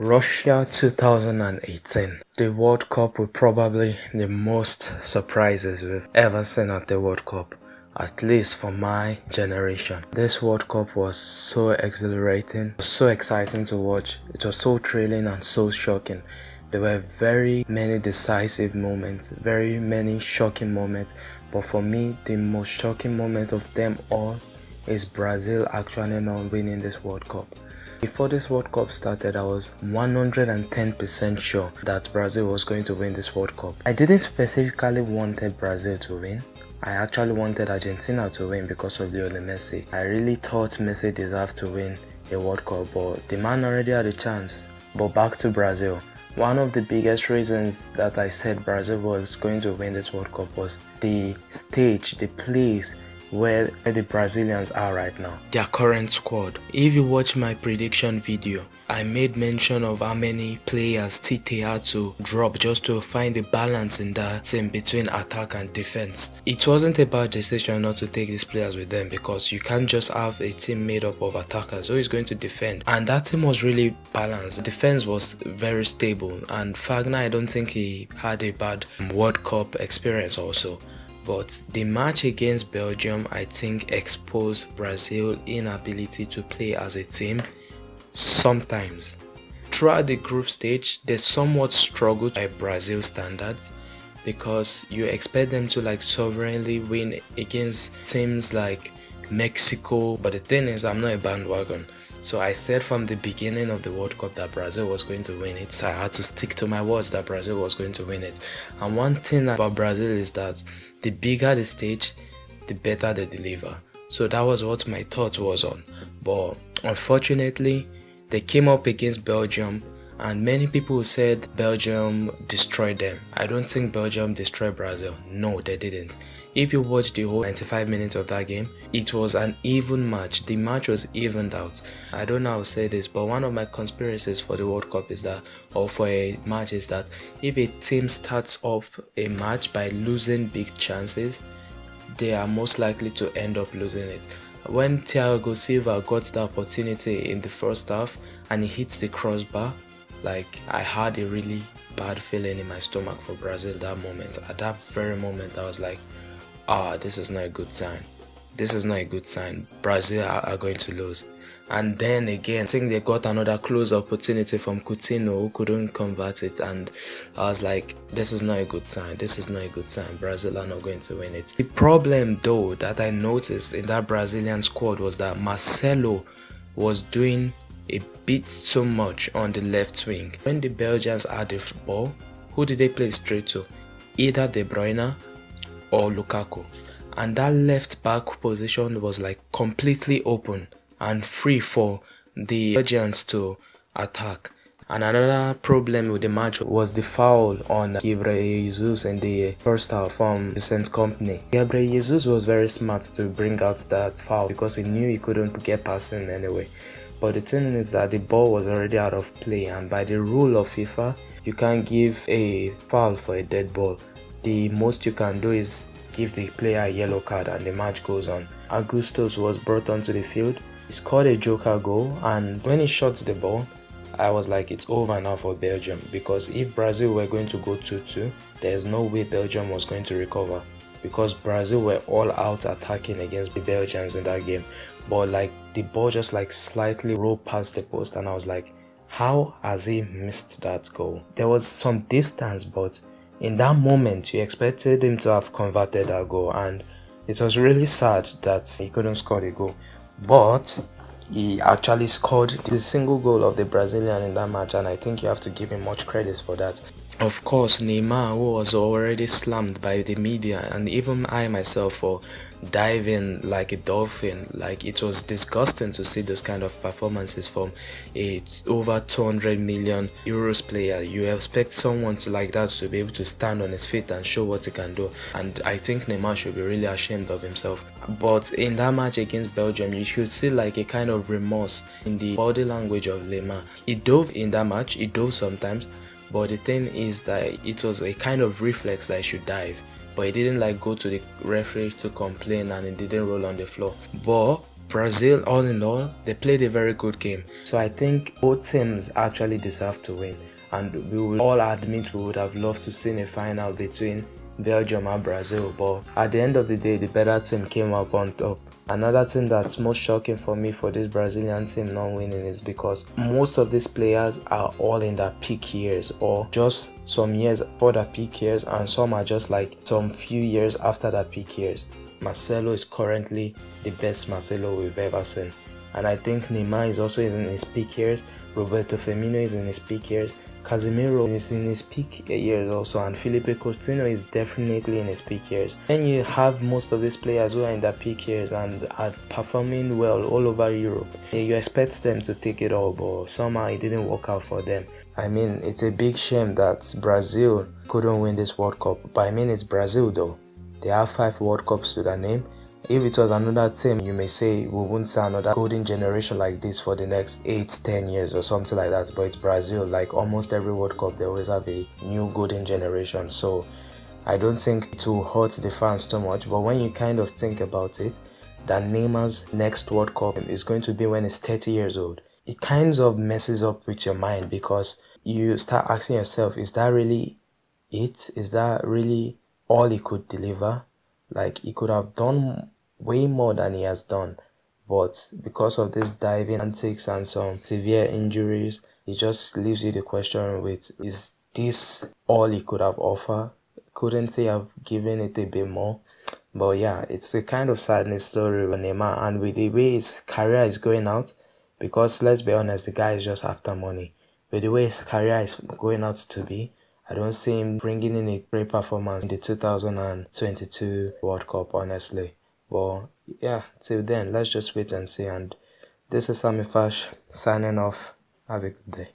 Russia 2018. The World Cup was probably the most surprises we've ever seen at the World Cup, at least for my generation. This World Cup was so exhilarating, so exciting to watch. It was so thrilling and so shocking. There were very many decisive moments, very many shocking moments, but for me, the most shocking moment of them all is Brazil actually not winning this World Cup. Before this World Cup started, I was 110% sure that Brazil was going to win this World Cup. I didn't specifically wanted Brazil to win. I actually wanted Argentina to win because of Lionel Messi. I really thought Messi deserved to win a World Cup, but the man already had a chance. But back to Brazil. One of the biggest reasons that I said Brazil was going to win this World Cup was the stage, the place where the Brazilians are right now, their current squad. If you watch my prediction video, I made mention of how many players Tite had to drop just to find a balance in that team between attack and defense. It wasn't a bad decision not to take these players with them, because you can't just have a team made up of attackers who is going to defend, and that team was really balanced. The defense was very stable, and Fagner, I don't think he had a bad World Cup experience also. But the match against Belgium, I think, exposed Brazil's inability to play as a team sometimes. Throughout the group stage, they somewhat struggled by Brazil standards, because you expect them to sovereignly win against teams like Mexico. But the thing is, I'm not a bandwagon. So I said from the beginning of the World Cup that Brazil was going to win it. So I had to stick to my words that Brazil was going to win it. And one thing about Brazil is that the bigger the stage, the better they deliver. So that was what my thought was on. But unfortunately, they came up against Belgium, and many people said Belgium destroyed them. I don't think Belgium destroyed Brazil. No, they didn't. If you watch the whole 95 minutes of that game, it was an even match. The match was evened out. I don't know how to say this, but one of my conspiracies for the World Cup is that, or for a match, is that if a team starts off a match by losing big chances, they are most likely to end up losing it. When Thiago Silva got the opportunity in the first half and he hits the crossbar, I had a really bad feeling in my stomach for Brazil that moment. At that very moment, I was like, this is not a good sign. This is not a good sign. Brazil are going to lose. And then again, I think they got another close opportunity from Coutinho, who couldn't convert it, and I was like, this is not a good sign. This is not a good sign. Brazil are not going to win it. The problem though that I noticed in that Brazilian squad was that Marcelo was doing a bit too much on the left wing. When the Belgians had the ball, who did they play straight to? Either De Bruyne or Lukaku, and that left back position was completely open and free for the Belgians to attack. And another problem with the match was the foul on Gabriel Jesus in the first half from Vincent Kompany. Gabriel Jesus was very smart to bring out that foul because he knew he couldn't get past him anyway. But the thing is that the ball was already out of play, and by the rule of FIFA, you can't give a foul for a dead ball. The most you can do is give the player a yellow card and the match goes on. Augustos was brought onto the field. He scored a joker goal, and when he shot the ball, I was like, it's over now for Belgium, because if Brazil were going to go 2-2, there's no way Belgium was going to recover, because Brazil were all out attacking against the Belgians in that game. But the ball just slightly rolled past the post, and I was like, how has he missed that goal? There was some distance, but in that moment you expected him to have converted that goal, and it was really sad that he couldn't score the goal. But he actually scored the single goal of the Brazilian in that match, and I think you have to give him much credit for that. Of course, Neymar, who was already slammed by the media, and even I myself, for diving like a dolphin. It was disgusting to see those kind of performances from a over 200 million euros player. You expect someone like that to be able to stand on his feet and show what he can do, and I think Neymar should be really ashamed of himself. But in that match against Belgium, you should see a kind of remorse in the body language of Neymar. He dove in that match, he dove sometimes, but the thing is that it was a kind of reflex that he should dive, but he didn't go to the referee to complain, and he didn't roll on the floor. But Brazil, all in all, they played a very good game. So I think both teams actually deserve to win. And we will all admit we would have loved to see a final between Belgium and Brazil, but at the end of the day, the better team came up on top. Another thing that's most shocking for me for this Brazilian team not winning is because most of these players are all in their peak years, or just some years for their peak years, and some are just like some few years after their peak years. Marcelo is currently the best Marcelo we've ever seen. And I think Neymar is also in his peak years. Roberto Firmino is in his peak years. Casemiro is in his peak years also, and Felipe Coutinho is definitely in his peak years. Then you have most of these players who are in their peak years and are performing well all over Europe. You expect them to take it all, but somehow it didn't work out for them. I mean, it's a big shame that Brazil couldn't win this World Cup, but I mean, it's Brazil though. They have 5 World Cups to their name. If it was another team, you may say we wouldn't see another golden generation like this for the next 8-10 years or something like that. But it's Brazil. Like almost every World Cup, they always have a new golden generation. So I don't think it will hurt the fans too much. But when you kind of think about it, that Neymar's next World Cup is going to be when he's 30 years old. It kind of messes up with your mind, because you start asking yourself, is that really it? Is that really all he could deliver? Like, he could have done way more than he has done, but because of this diving antics and some severe injuries, it just leaves you the question with, is this all he could have offered? Couldn't he have given it a bit more? But yeah, it's a kind of sadness story with Neymar, and with the way his career is going out, because let's be honest, the guy is just after money. With the way his career is going out to be, I don't see him bringing in a great performance in the 2022 World Cup, honestly. But yeah, till then, let's just wait and see. And this is Sami Fash signing off. Have a good day.